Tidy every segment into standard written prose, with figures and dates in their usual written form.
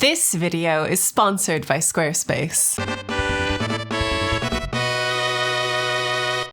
This video is sponsored by Squarespace.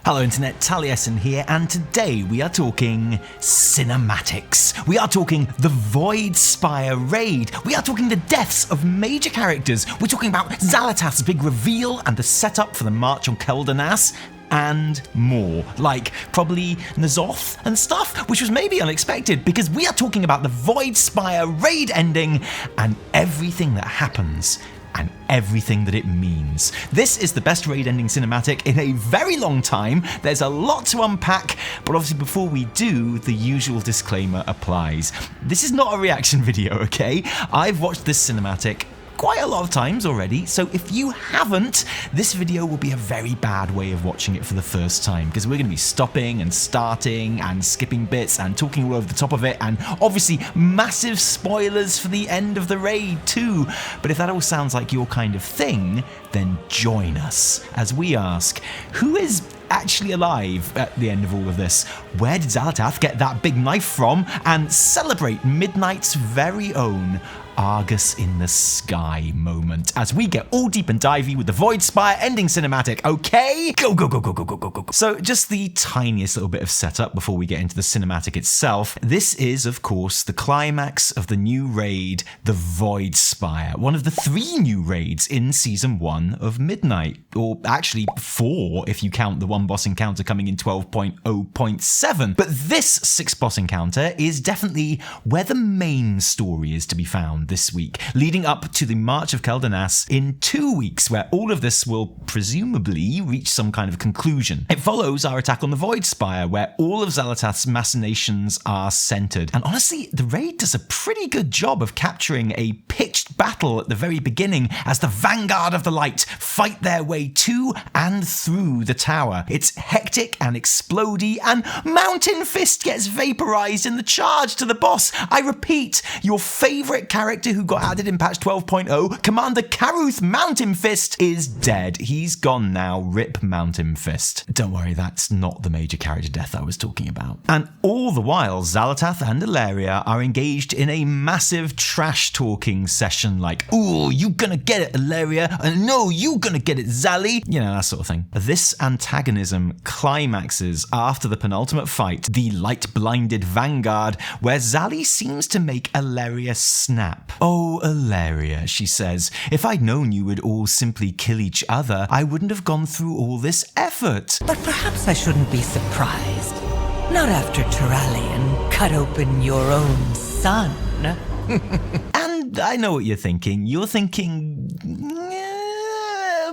Hello Internet, Taliesin here, and today we are talking cinematics. We are talking the Voidspire raid. We are talking the deaths of major characters. We're talking about Xal'atath's big reveal and the setup for the march on Quel'danas, and more, like probably N'Zoth and stuff, which was maybe unexpected because we are talking about the Voidspire raid ending and everything that happens and everything that it means. This is the best raid ending cinematic in a very long time. There's a lot to unpack, but obviously before we do, the usual disclaimer applies. This is not a reaction video, okay? I've watched this cinematic quite a lot of times already, so if you haven't, this video will be a very bad way of watching it for the first time, because we're going to be stopping and starting and skipping bits and talking all over the top of it, and obviously massive spoilers for the end of the raid too. But if that all sounds like your kind of thing, then join us as we ask, who is actually alive at the end of all of this? Where did Xal'atath get that big knife from? And celebrate Midnight's very own Argus in the Sky moment as we get all deep and divey with the Voidspire ending cinematic, okay? Go, go, go, go, go, go, go, go. So just the tiniest little bit of setup before we get into the cinematic itself. This is, of course, the climax of the new raid, the Voidspire, one of the 3 new raids in Season 1 of Midnight, or actually 4 if you count the one boss encounter coming in 12.0.7. But this 6th boss encounter is definitely where the main story is to be found this week, leading up to the March of Quel'danas in 2 weeks, where all of this will presumably reach some kind of conclusion. It follows our attack on the Voidspire, where all of Xal'atath's machinations are centered. And honestly, the raid does a pretty good job of capturing a pitched battle at the very beginning as the vanguard of the light fight their way to and through the tower. It's hectic and explodey, and Mountain Fist gets vaporized in the charge to the boss. I repeat, your favorite character who got added in patch 12.0, Commander Karuth Mountain Fist, is dead. He's gone now. Rip Mountain Fist. Don't worry, that's not the major character death I was talking about. And all the while, Xal'atath and Alleria are engaged in a massive trash-talking session like, "Ooh, you gonna get it, Alleria," and "No, you gonna get it, Xali," you know, that sort of thing. This antagonism climaxes after the penultimate fight, the light-blinded vanguard, where Xali seems to make Alleria snap. "Oh, Alleria," she says, "if I'd known you would all simply kill each other, I wouldn't have gone through all this effort." But perhaps I shouldn't be surprised. Not after Taliesin cut open your own son. And I know what you're thinking. You're thinking,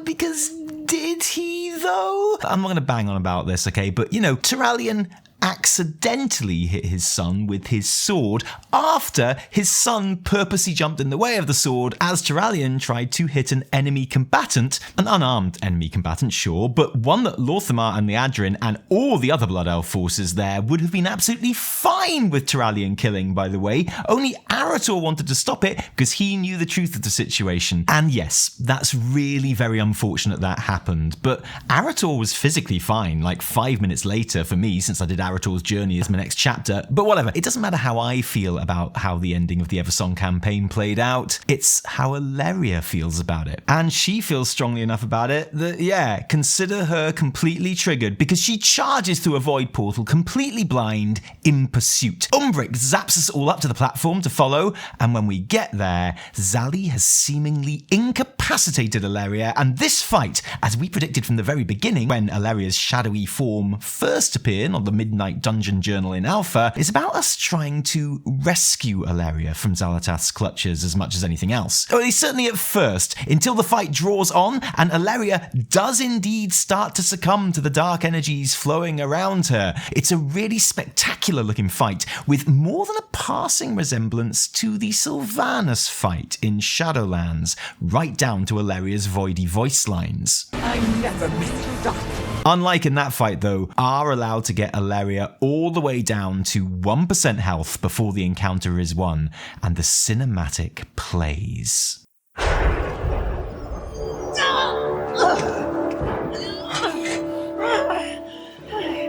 because did he though? I'm not going to bang on about this, okay? But, you know, Taliesin accidentally hit his son with his sword after his son purposely jumped in the way of the sword as Taliesin tried to hit an enemy combatant, an unarmed enemy combatant, sure, but one that Lor'themar and Liadrin and all the other Blood Elf forces there would have been absolutely fine with Taliesin killing, by the way. Only Arator wanted to stop it because he knew the truth of the situation. And yes, that's really very unfortunate that happened, but Arator was physically fine like 5 minutes later for me, since I did Arator's journey as my next chapter, but whatever. It doesn't matter how I feel about how the ending of the Eversong campaign played out, it's how Alleria feels about it. And she feels strongly enough about it that, yeah, consider her completely triggered because she charges through a void portal completely blind in pursuit. Umbric zaps us all up to the platform to follow, and when we get there, Xali has seemingly incapacitated Alleria, and this fight, as we predicted from the very beginning when Alleria's shadowy form first appeared on the Midnight Dungeon Journal in Alpha, is about us trying to rescue Alleria from Xal'atath's clutches as much as anything else. Or at least certainly at first, until the fight draws on and Alleria does indeed start to succumb to the dark energies flowing around her. It's a really spectacular looking fight with more than a passing resemblance to the Sylvanas fight in Shadowlands, right down to Alleria's voidy voice lines. I never miss you, Doctor. Unlike in that fight though, are allowed to get Alleria all the way down to 1% health before the encounter is won, and the cinematic plays.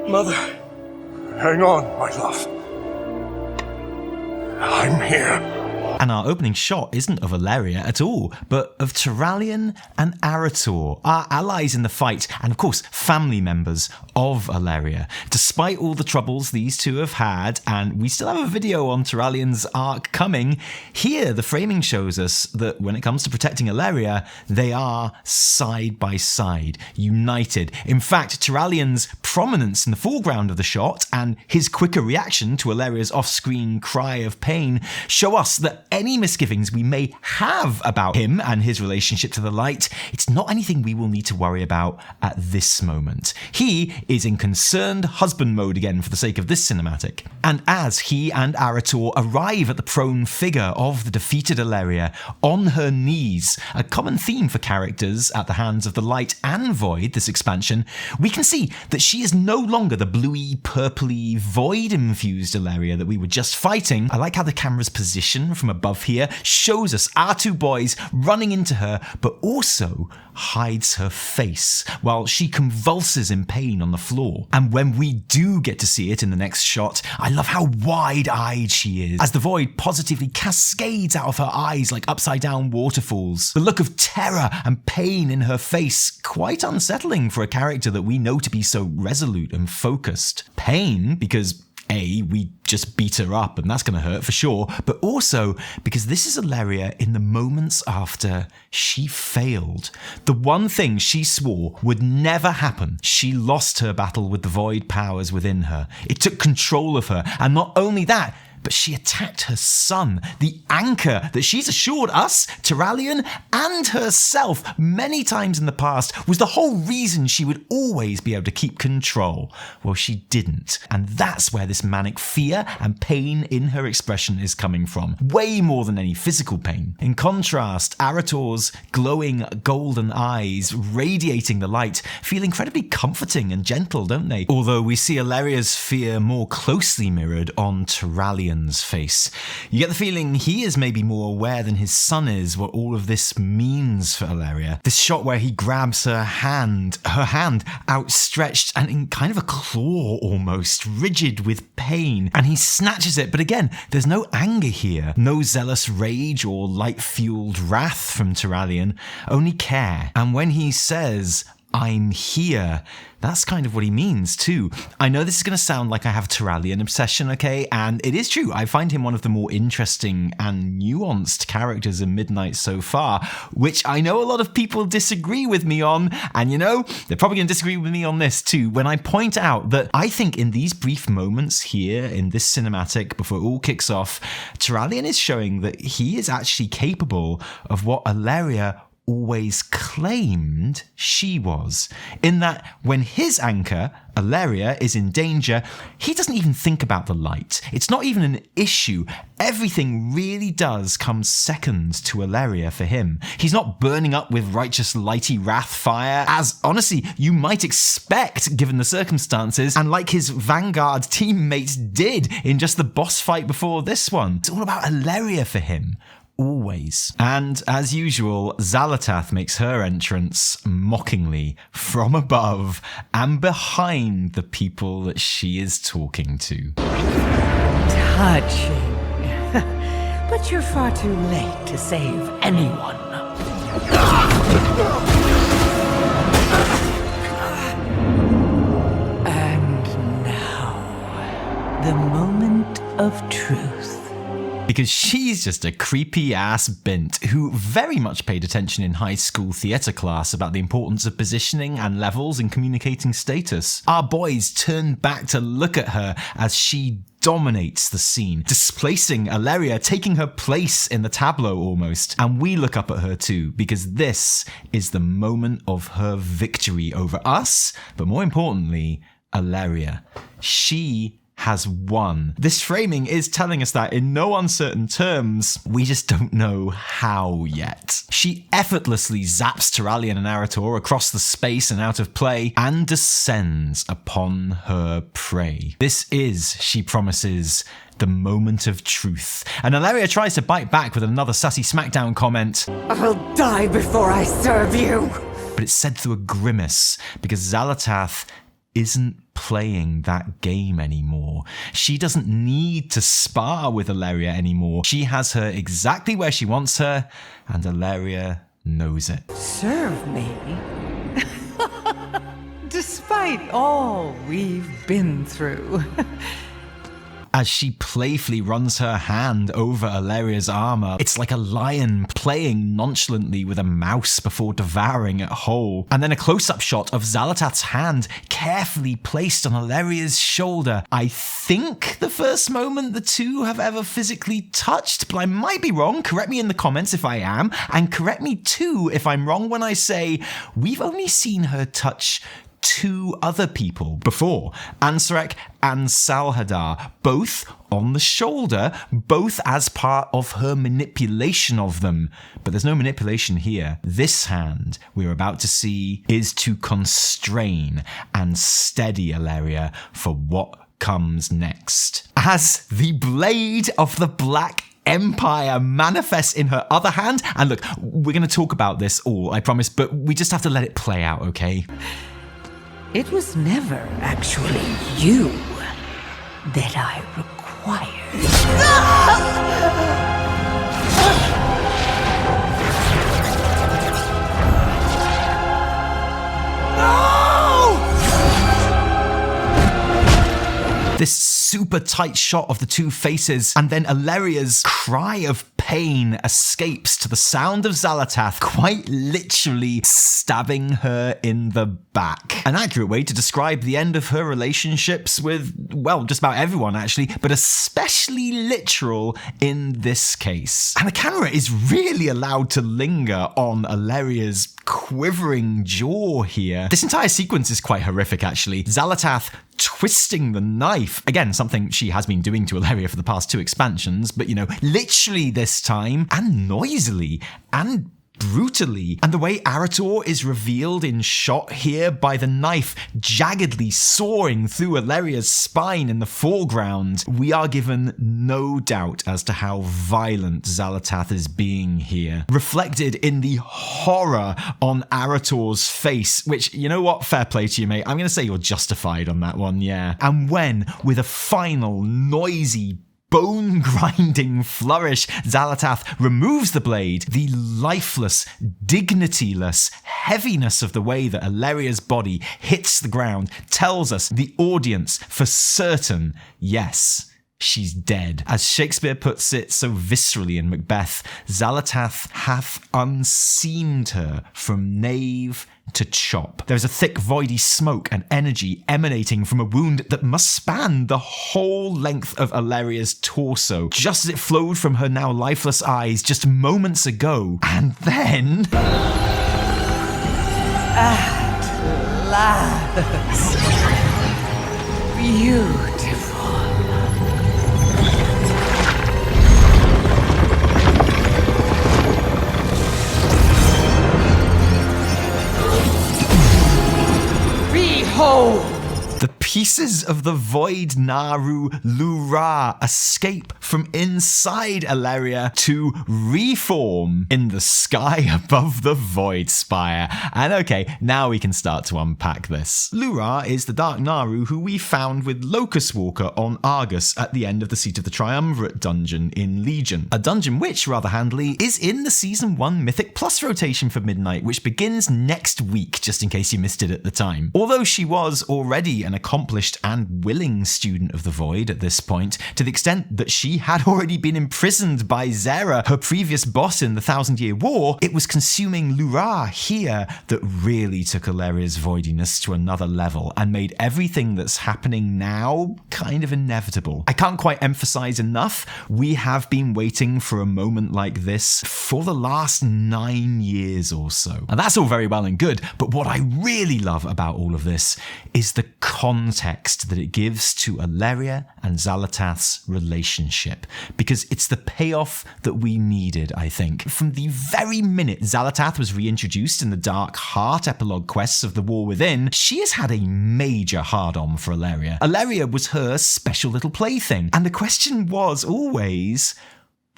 Mother, hang on, my love. I'm here. And our opening shot isn't of Alleria at all, but of Turalien and Arator, our allies in the fight, and of course, family members of Alleria. Despite all the troubles these two have had, and we still have a video on Turalien's arc coming, here the framing shows us that when it comes to protecting Alleria, they are side by side, united. In fact, Turalien's prominence in the foreground of the shot and his quicker reaction to Alleria's off-screen cry of pain show us that any misgivings we may have about him and his relationship to the light, it's not anything we will need to worry about at this moment. He is in concerned husband mode again for the sake of this cinematic. And as he and Arator arrive at the prone figure of the defeated Alleria on her knees, a common theme for characters at the hands of the light and void this expansion, we can see that she is no longer the bluey, purpley, void-infused Alleria that we were just fighting. I like how the camera's position from above here shows us our two boys running into her, but also hides her face while she convulses in pain on the floor. And when we do get to see it in the next shot, I love how wide-eyed she is, as the void positively cascades out of her eyes like upside-down waterfalls. The look of terror and pain in her face, quite unsettling for a character that we know to be so resolute and focused. Pain, because we just beat her up and that's going to hurt for sure, but also because this is Alleria in the moments after she failed. The one thing she swore would never happen. She lost her battle with the void powers within her. It took control of her, and not only that, but she attacked her son, the anchor that she's assured us, Turalien, and herself many times in the past was the whole reason she would always be able to keep control. Well, she didn't. And that's where this manic fear and pain in her expression is coming from. Way more than any physical pain. In contrast, Arator's glowing golden eyes radiating the light feel incredibly comforting and gentle, don't they? Although we see Alleria's fear more closely mirrored on Turalien face. You get the feeling he is maybe more aware than his son is what all of this means for Alleria. This shot where he grabs her hand outstretched and in kind of a claw almost, rigid with pain, and he snatches it, but again, there's no anger here, no zealous rage or light-fueled wrath from Turalien, only care. And when he says, "I'm here," that's kind of what he means too. I know this is going to sound like I have a Turalien obsession, okay? And it is true. I find him one of the more interesting and nuanced characters in Midnight so far, which I know a lot of people disagree with me on. And you know, they're probably going to disagree with me on this too, when I point out that I think in these brief moments here in this cinematic before it all kicks off, Turalien is showing that he is actually capable of what Alleria always claimed she was, in that when his anchor, Alleria, is in danger, he doesn't even think about the light. It's not even an issue. Everything really does come second to Alleria for him. He's not burning up with righteous lighty wrath fire, as honestly you might expect given the circumstances, and like his Vanguard teammates did in just the boss fight before this one. It's all about Alleria for him. Always. And as usual, Xal'atath makes her entrance mockingly from above and behind the people that she is talking to. Touching. But you're far too late to save anyone. And now, the moment of truth. Because she's just a creepy-ass bint who very much paid attention in high school theatre class about the importance of positioning and levels in communicating status. Our boys turn back to look at her as she dominates the scene, displacing Alleria, taking her place in the tableau almost. And we look up at her too, because this is the moment of her victory over us, but more importantly, Alleria. She has won. This framing is telling us that in no uncertain terms. We just don't know how yet. She effortlessly zaps Turalien and Arator across the space and out of play and descends upon her prey. This is, she promises, the moment of truth. And Alleria tries to bite back with another sassy smackdown comment. I'll die before I serve you. But it's said through a grimace because Xal'atath isn't playing that game anymore. She doesn't need to spar with Alleria anymore. She has her exactly where she wants her, and Alleria knows it. Serve me? Despite all we've been through. As she playfully runs her hand over Alleria's armor, it's like a lion playing nonchalantly with a mouse before devouring it whole. And then a close-up shot of Xal'atath's hand carefully placed on Alleria's shoulder. I think the first moment the two have ever physically touched, but I might be wrong. Correct me in the comments if I am, and correct me too if I'm wrong when I say we've only seen her touch two other people before, Ansarek and Salhadar, both on the shoulder, both as part of her manipulation of them. But there's no manipulation here. This hand we're about to see is to constrain and steady Alleria for what comes next. As the blade of the Black Empire manifests in her other hand, and look, we're going to talk about this all, I promise, but we just have to let it play out, okay? It was never actually you that I required. This super tight shot of the two faces, and then Alleria's cry of pain escapes to the sound of Xal'atath quite literally stabbing her in the back. An accurate way to describe the end of her relationships with, well, just about everyone actually, but especially literal in this case. And the camera is really allowed to linger on Alleria's quivering jaw here. This entire sequence is quite horrific actually. Xal'atath twisting the knife, again something she has been doing to Alleria for the past two expansions, but you know, literally this time, and noisily, and brutally. And the way Arator is revealed in shot here by the knife jaggedly soaring through Alleria's spine in the foreground, we are given no doubt as to how violent Xal'atath is being here. Reflected in the horror on Arator's face, which, you know what, fair play to you, mate. I'm going to say you're justified on that one, yeah. And when, with a final noisy bone-grinding flourish, Xal'atath removes the blade, the lifeless, dignityless heaviness of the way that Alleria's body hits the ground tells us, the audience, for certain, yes, she's dead. As Shakespeare puts it so viscerally in Macbeth, Xal'atath hath unseamed her from nave to chop. There is a thick voidy smoke and energy emanating from a wound that must span the whole length of Alleria's torso, just as it flowed from her now lifeless eyes just moments ago. And then... At last. Beautiful. Behold! The pieces of the void Naaru Lura escape from inside Alleria to reform in the sky above the Voidspire. And okay, now we can start to unpack this. Lura is the Dark Naaru who we found with Locust Walker on Argus at the end of the Seat of the Triumvirate dungeon in Legion. A dungeon which, rather handily, is in the Season 1 Mythic Plus rotation for Midnight, which begins next week, just in case you missed it at the time. Although she was already an accomplished and willing student of the Void at this point, to the extent that she had already been imprisoned by Zera, her previous boss in the Thousand Year War, it was consuming Lura here that really took Alleria's voidiness to another level and made everything that's happening now kind of inevitable. I can't quite emphasize enough, we have been waiting for a moment like this for the last 9 years or so. And that's all very well and good, but what I really love about all of this is the context that it gives to Alleria and Xal'atath's relationship, because it's the payoff that we needed, I think. From the very minute Xal'atath was reintroduced in the Dark Heart epilogue quests of The War Within, she has had a major hard-on for Alleria. Alleria was her special little plaything, and the question was always,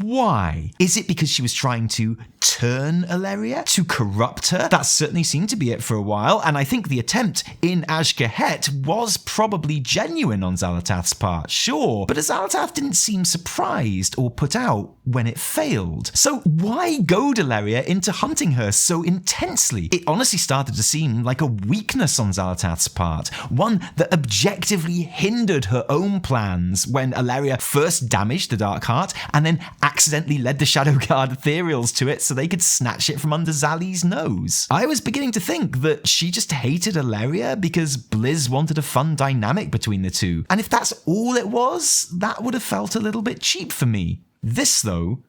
Why? Is it because she was trying to turn Alleria? To corrupt her? That certainly seemed to be it for a while, and I think the attempt in Azj-Kahet was probably genuine on Xal'atath's part, sure, but Xal'atath didn't seem surprised or put out when it failed. So why goad Alleria into hunting her so intensely? It honestly started to seem like a weakness on Xal'atath's part, one that objectively hindered her own plans when Alleria first damaged the Dark Heart and then accidentally led the Shadowguard ethereals to it so they could snatch it from under Xali's nose. I was beginning to think that she just hated Alleria because Blizz wanted a fun dynamic between the two. And if that's all it was, that would have felt a little bit cheap for me. This, though,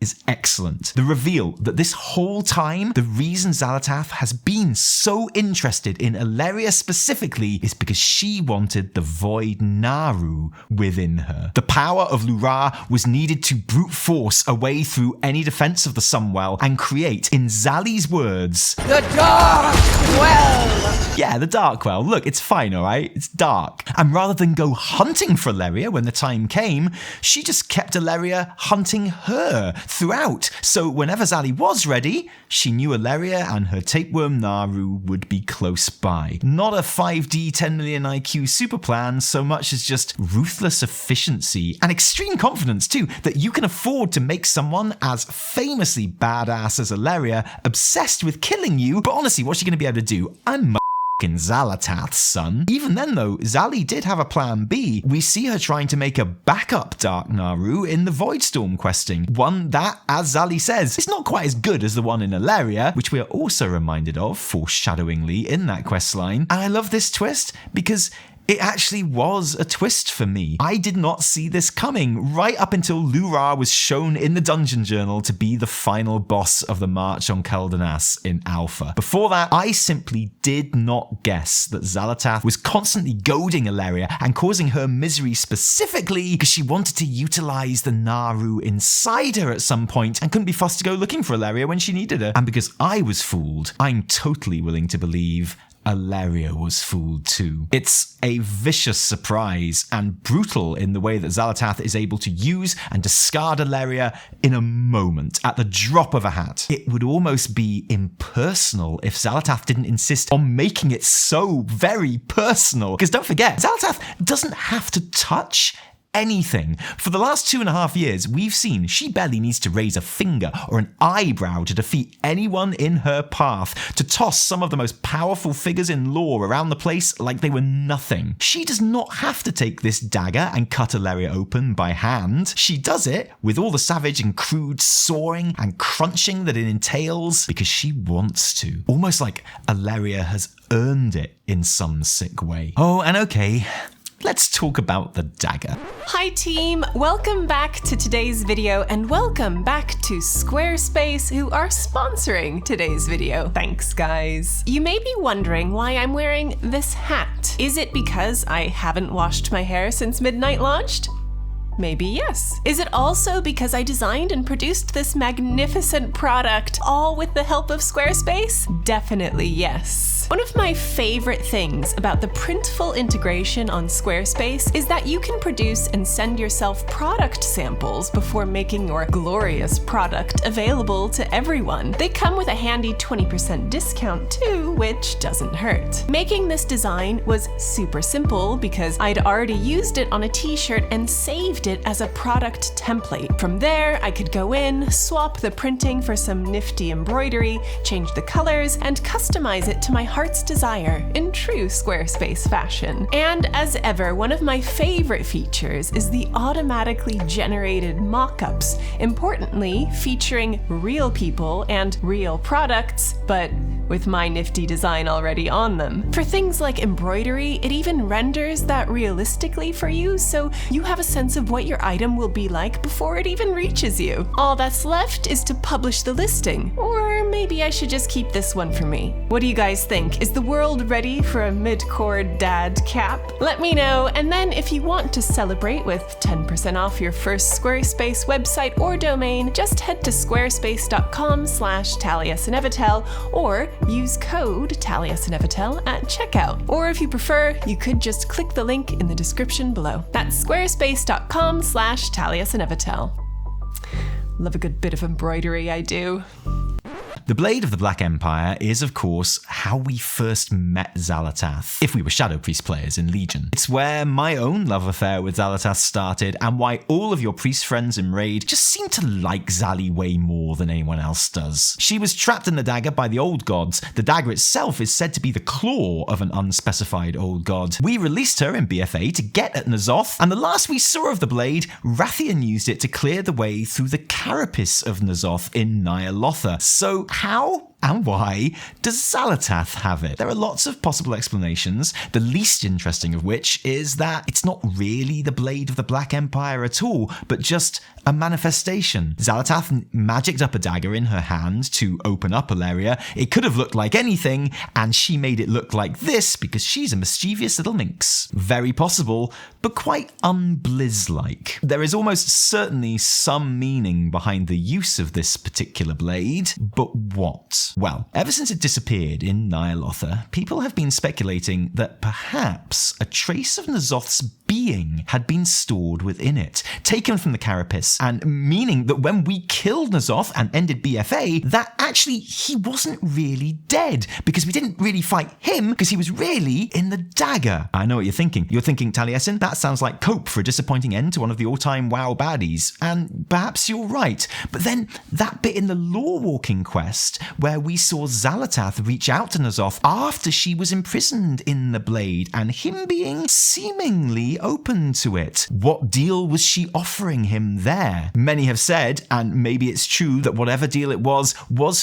is excellent. The reveal that this whole time, the reason Xal'atath has been so interested in Alleria specifically is because she wanted the Void Naaru within her. The power of Lura was needed to brute force a way through any defense of the Sunwell and create, in Xali's words, The Darkwell! Yeah, the Darkwell. Look, it's fine, alright? It's dark. And rather than go hunting for Alleria when the time came, she just kept Alleria hunting her throughout. So whenever Xali was ready, she knew Alleria and her tapeworm Naaru would be close by. Not a 5D 10 million IQ super plan so much as just ruthless efficiency and extreme confidence too, that you can afford to make someone as famously badass as Alleria obsessed with killing you. But honestly, what's she going to be able to do? I'm Xal'atath, son. Even then though, Xali did have a plan B. We see her trying to make a backup Dark Naaru in the Voidstorm questing. One that, as Xali says, is not quite as good as the one in Alleria, which we are also reminded of foreshadowingly in that questline. And I love this twist because it actually was a twist for me. I did not see this coming right up until Lura was shown in the dungeon journal to be the final boss of the march on Quel'danas in Alpha. Before that, I simply did not guess that Xal'atath was constantly goading Alleria and causing her misery specifically because she wanted to utilize the Naaru inside her at some point and couldn't be fussed to go looking for Alleria when she needed her. And because I was fooled, I'm totally willing to believe Alleria was fooled too. It's a vicious surprise and brutal in the way that Xal'atath is able to use and discard Alleria in a moment, at the drop of a hat. It would almost be impersonal if Xal'atath didn't insist on making it so very personal. Because don't forget, Xal'atath doesn't have to touch anything. For the last 2.5 years, we've seen she barely needs to raise a finger or an eyebrow to defeat anyone in her path, to toss some of the most powerful figures in lore around the place like they were nothing. She does not have to take this dagger and cut Alleria open by hand. She does it with all the savage and crude sawing and crunching that it entails because she wants to. Almost like Alleria has earned it in some sick way. Oh, and okay, let's talk about the dagger. Hi team, welcome back to today's video and welcome back to Squarespace, who are sponsoring today's video. Thanks guys. You may be wondering why I'm wearing this hat. Is it because I haven't washed my hair since Midnight launched? Maybe yes. Is it also because I designed and produced this magnificent product all with the help of Squarespace? Definitely yes. One of my favorite things about the Printful integration on Squarespace is that you can produce and send yourself product samples before making your glorious product available to everyone. They come with a handy 20% discount too, which doesn't hurt. Making this design was super simple because I'd already used it on a t-shirt and saved it as a product template. From there, I could go in, swap the printing for some nifty embroidery, change the colors, and customize it to my heart's desire in true Squarespace fashion. And as ever, one of my favorite features is the automatically generated mock-ups, importantly featuring real people and real products, but with my nifty design already on them. For things like embroidery, it even renders that realistically for you, so you have a sense of what your item will be like before it even reaches you. All that's left is to publish the listing, or maybe I should just keep this one for me. What do you guys think? Is the world ready for a mid-core dad cap? Let me know, and then if you want to celebrate with 10% off your first Squarespace website or domain, just head to squarespace.com/TaliesinEvitel or use code TaliesinEvitel at checkout. Or if you prefer, you could just click the link in the description below. That's squarespace.com/TaliesinEvitel. Love a good bit of embroidery, I do. The Blade of the Black Empire is, of course, how we first met Xal'atath, if we were Shadow Priest players in Legion. It's where my own love affair with Xal'atath started, and why all of your priest friends in Raid just seem to like Xali way more than anyone else does. She was trapped in the dagger by the old gods. The dagger itself is said to be the claw of an unspecified old god. We released her in BFA to get at N'Zoth, and the last we saw of the blade, Rathian used it to clear the way through the carapace of N'Zoth in Ny'alotha. So how and why does Xal'atath have it? There are lots of possible explanations, the least interesting of which is that it's not really the Blade of the Black Empire at all, but just a manifestation. Xal'atath magicked up a dagger in her hand to open up Alleria. It could have looked like anything, and she made it look like this because she's a mischievous little minx. Very possible, but quite unblizz-like. There is almost certainly some meaning behind the use of this particular blade, but what? Well, ever since it disappeared in Ny'alotha, people have been speculating that perhaps a trace of N'Zoth's being had been stored within it, taken from the carapace, and meaning that when we killed N'Zoth and ended BFA, that actually he wasn't really dead, because we didn't really fight him, because he was really in the dagger. I know what you're thinking. You're thinking, Taliesin, that sounds like cope for a disappointing end to one of the all-time WoW baddies, and perhaps you're right. But then that bit in the lore-walking quest, where we saw Xal'atath reach out to N'Zoth after she was imprisoned in the blade, and him being seemingly open to it. What deal was she offering him there? Many have said, and maybe it's true, that whatever deal it was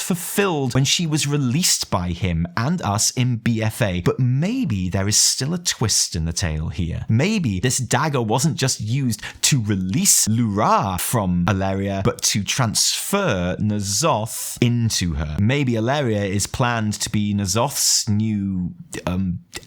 fulfilled when she was released by him and us in BFA. But maybe there is still a twist in the tale here. Maybe this dagger wasn't just used to release Lura from Alleria, but to transfer N'Zoth into her. Maybe Alleria is planned to be N'Zoth's new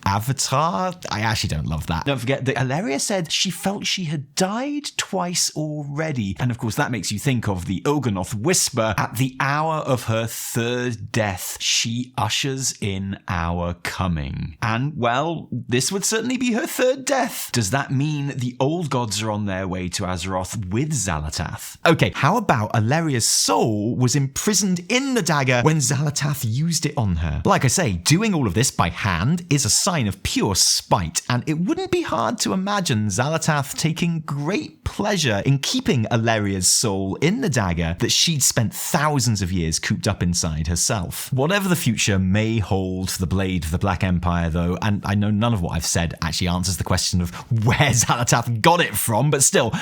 avatar. I actually don't love that. Don't forget that Alleria said she felt she had died twice already. And of course that makes you think of the Il'gynoth whisper. At the hour of her third death, she ushers in our coming. And well, this would certainly be her third death. Does that mean the old gods are on their way to Azeroth with Xal'atath? Okay, how about Alleria's soul was imprisoned in the dagger when Xal'atath used it on her? Like I say, doing all of this by hand is a sign of pure spite, and it wouldn't be hard to imagine Xal'atath taking great pleasure in keeping Alleria's soul in the dagger that she'd spent thousands of years cooped up inside herself. Whatever the future may hold for the Blade of the Black Empire, though, and I know none of what I've said actually answers the question of where Xal'atath got it from, but still,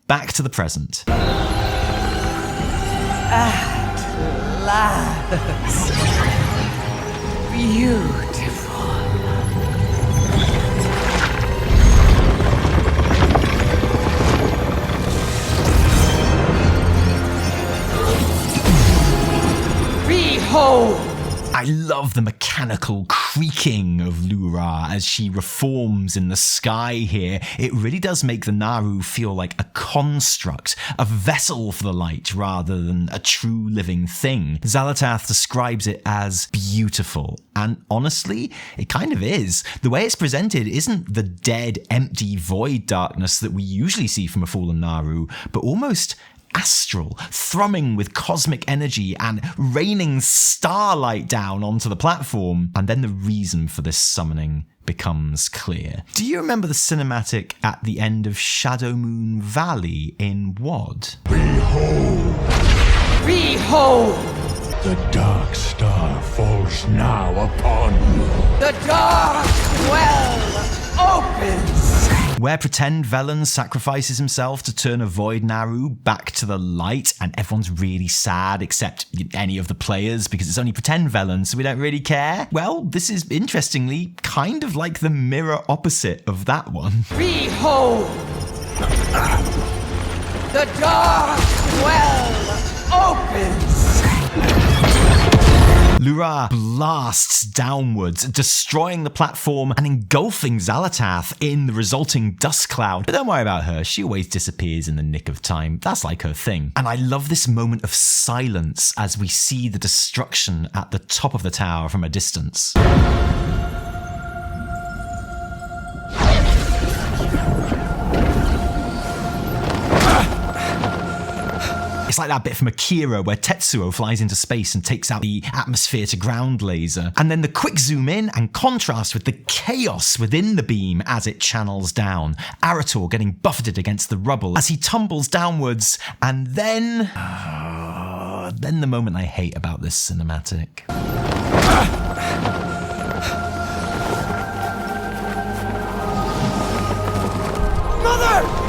back to the present. At last. Beautiful. Behold! I love the mechanical creaking of Lura as she reforms in the sky here. It really does make the Naaru feel like a construct, a vessel for the light rather than a true living thing. Xal'atath describes it as beautiful, and honestly, it kind of is. The way it's presented isn't the dead, empty void darkness that we usually see from a fallen Naaru, but almost astral, thrumming with cosmic energy and raining starlight down onto the platform. And then the reason for this summoning becomes clear. Do you remember the cinematic at the end of Shadowmoon Valley in WoD? Behold! Behold! The dark star falls now upon you. The Darkwell opens! Where pretend Velen sacrifices himself to turn a void Naaru back to the light, and everyone's really sad except any of the players because it's only pretend Velen, so we don't really care. Well, this is interestingly kind of like the mirror opposite of that one. Behold! The Darkwell opens! Lura blasts downwards, destroying the platform and engulfing Xal'atath in the resulting dust cloud. But don't worry about her, she always disappears in the nick of time. That's like her thing. And I love this moment of silence as we see the destruction at the top of the tower from a distance. it's like that bit from Akira where Tetsuo flies into space and takes out the atmosphere to ground laser. And then the quick zoom in and contrast with the chaos within the beam as it channels down. Arator getting buffeted against the rubble as he tumbles downwards, and then the moment I hate about this cinematic. Mother!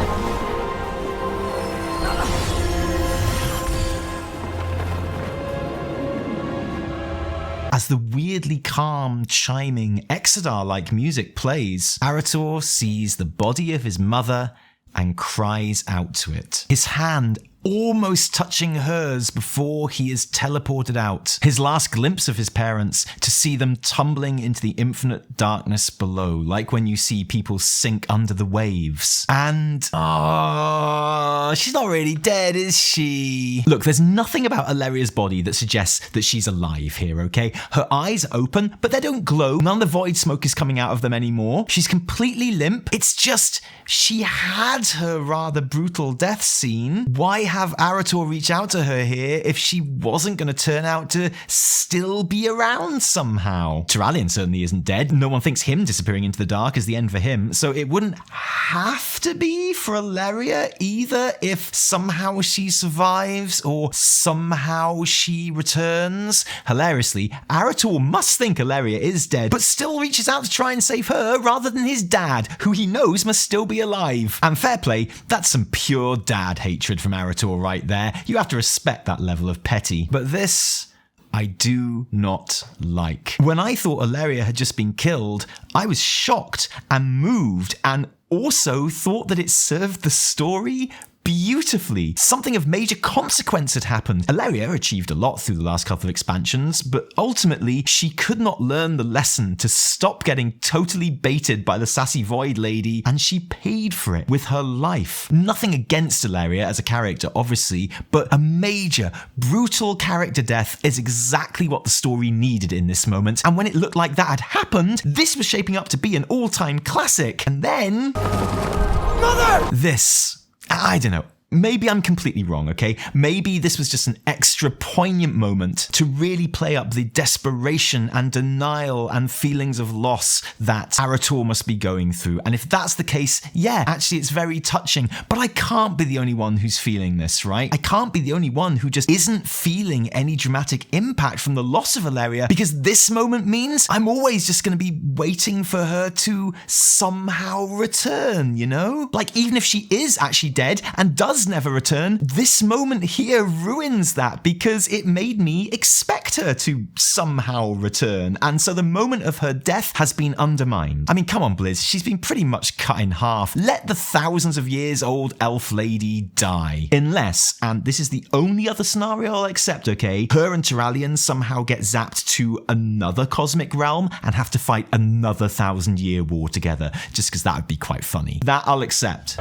As the weirdly calm, chiming, Exodar-like music plays, Arator sees the body of his mother and cries out to it. His hand almost touching hers before he is teleported out. His last glimpse of his parents, to see them tumbling into the infinite darkness below, like when you see people sink under the waves. And, she's not really dead, is she? Look, there's nothing about Alleria's body that suggests that she's alive here, okay? Her eyes are open, but they don't glow. None of the void smoke is coming out of them anymore. She's completely limp. It's just, she had her rather brutal death scene. Why have Arator reach out to her here if she wasn't going to turn out to still be around somehow? Taliesin certainly isn't dead. No one thinks him disappearing into the dark is the end for him, so it wouldn't have to be for Alleria either if somehow she survives or somehow she returns. Hilariously, Arator must think Alleria is dead, but still reaches out to try and save her rather than his dad, who he knows must still be alive. And fair play, that's some pure dad hatred from Arator right there. You have to respect that level of petty. But this, I do not like. When I thought Alleria had just been killed, I was shocked and moved, and also thought that it served the story beautifully. Something of major consequence had happened. Alleria achieved a lot through the last couple of expansions, but ultimately she could not learn the lesson to stop getting totally baited by the sassy void lady, and she paid for it with her life. Nothing against Alleria as a character, obviously, but a major, brutal character death is exactly what the story needed in this moment, and when it looked like that had happened, this was shaping up to be an all-time classic. And then... Mother! This... I don't know. Maybe I'm completely wrong, okay? Maybe this was just an extra poignant moment to really play up the desperation and denial and feelings of loss that Arator must be going through. And if that's the case, yeah, actually it's very touching. But I can't be the only one who's feeling this, right? I can't be the only one who just isn't feeling any dramatic impact from the loss of Alleria, because this moment means I'm always just going to be waiting for her to somehow return, you know? Like, even if she is actually dead and does never return, this moment here ruins that, because it made me expect her to somehow return, and so the moment of her death has been undermined. I mean, come on, Blizz, she's been pretty much cut in half. Let the thousands of years old elf lady die. Unless, and this is the only other scenario I'll accept, okay, her and Taliesin somehow get zapped to another cosmic realm and have to fight another 1,000-year war together, just because that would be quite funny. That I'll accept.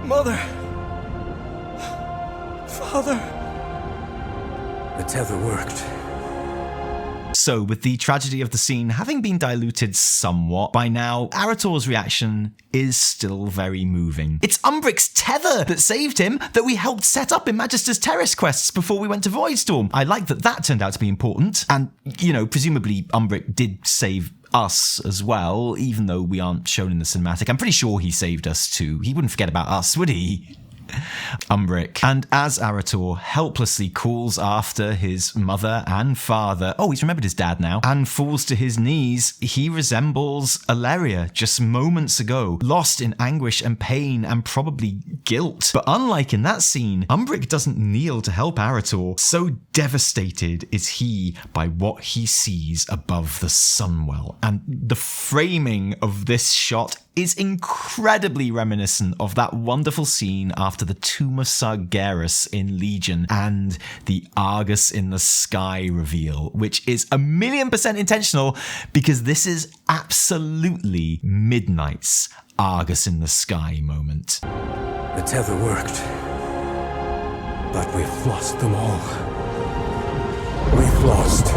Mother! Father! The tether worked. So, with the tragedy of the scene having been diluted somewhat, by now, Arator's reaction is still very moving. It's Umbric's tether that saved him, that we helped set up in Magister's Terrace quests before we went to Voidstorm. I like that that turned out to be important, and, you know, presumably Umbric did save us as well, even though we aren't shown in the cinematic. I'm pretty sure he saved us too. He wouldn't forget about us, would he? Umbric. And as Arator helplessly calls after his mother and father, oh, he's remembered his dad now, and falls to his knees, he resembles Alleria just moments ago, lost in anguish and pain and probably guilt. But unlike in that scene, Umbric doesn't kneel to help Arator. So devastated is he by what he sees above the Sunwell. And the framing of this shot is incredibly reminiscent of that wonderful scene after the Tomb of Sargeras in Legion and the Argus in the Sky reveal, which is 1,000,000% intentional, because this is absolutely Midnight's Argus in the Sky moment. The tether worked, but we've lost them all. We've lost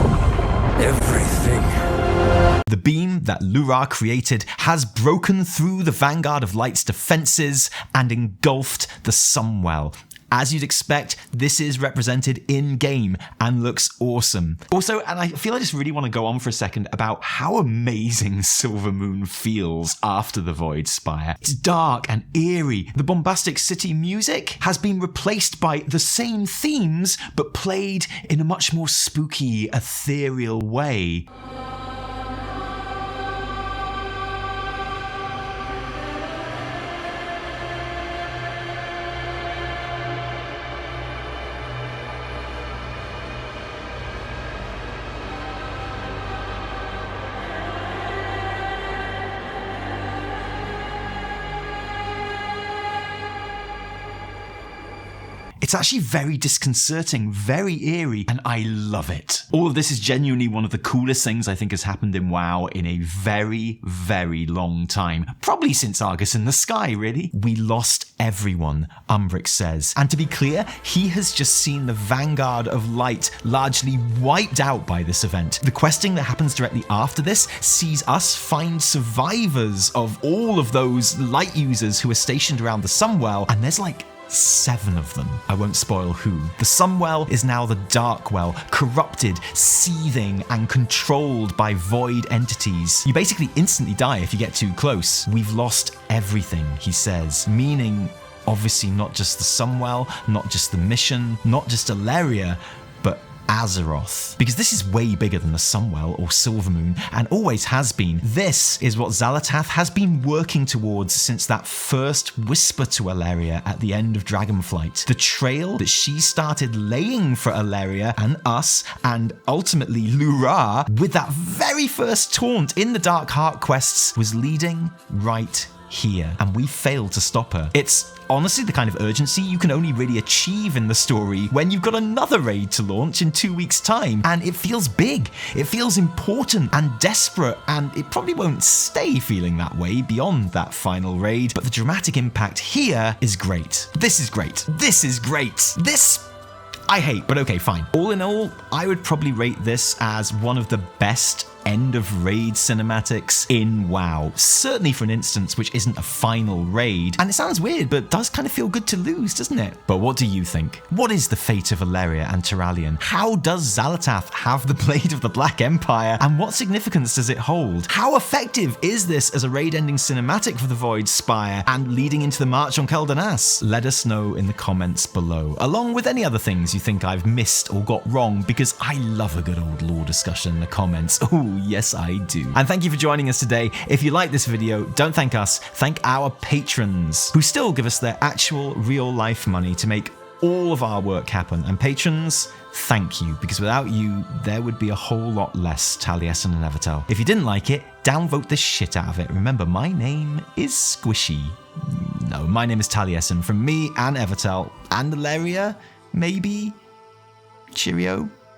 everything. The beam that Lura created has broken through the Vanguard of Light's defenses and engulfed the Sunwell. As you'd expect, this is represented in-game and looks awesome. Also, and I feel I just really want to go on for a second about how amazing Silvermoon feels after the Voidspire. It's dark and eerie. The bombastic city music has been replaced by the same themes, but played in a much more spooky, ethereal way. It's actually very disconcerting, very eerie, and I love it. All of this is genuinely one of the coolest things I think has happened in WoW in a very, very long time. Probably since Argus in the Sky, really. We lost everyone, Umbric says. And to be clear, he has just seen the Vanguard of Light largely wiped out by this event. The questing that happens directly after this sees us find survivors of all of those light users who are stationed around the Sunwell, and there's like 7 of them. I won't spoil who. The Sunwell is now the Darkwell, corrupted, seething, and controlled by void entities. You basically instantly die if you get too close. We've lost everything, he says, meaning obviously not just the Sunwell, not just the mission, not just Alleria, but Azeroth. Because this is way bigger than the Sunwell or Silvermoon, and always has been. This is what Xal'atath has been working towards since that first whisper to Alleria at the end of Dragonflight. The trail that she started laying for Alleria and us, and ultimately Lura, with that very first taunt in the Dark Heart quests, was leading right here, and we failed to stop her. It's honestly the kind of urgency you can only really achieve in the story when you've got another raid to launch in 2 weeks' time, and it feels big, it feels important and desperate, and it probably won't stay feeling that way beyond that final raid, but the dramatic impact here is great. This is great. This is great. This I hate, but okay, fine. All in all, I would probably rate this as one of the best end of raid cinematics in WoW. Certainly for an instance which isn't a final raid. And it sounds weird, but does kind of feel good to lose, doesn't it? But what do you think? What is the fate of Alleria and Taliesin? How does Xal'atath have the Blade of the Black Empire? And what significance does it hold? How effective is this as a raid-ending cinematic for the Voidspire and leading into the March on Quel'danas? Let us know in the comments below, along with any other things you think I've missed or got wrong, because I love a good old lore discussion in the comments. Ooh, yes I do. And thank you for joining us today. If you like this video, don't thank us, thank our patrons, who still give us their actual real life money to make all of our work happen. And patrons, thank you, because without you, there would be a whole lot less Taliesin and Evertel. If you didn't like it, downvote the shit out of it. Remember, my name is Squishy. No, my name is Taliesin. From me and Evertel and Alleria, maybe. Cheerio.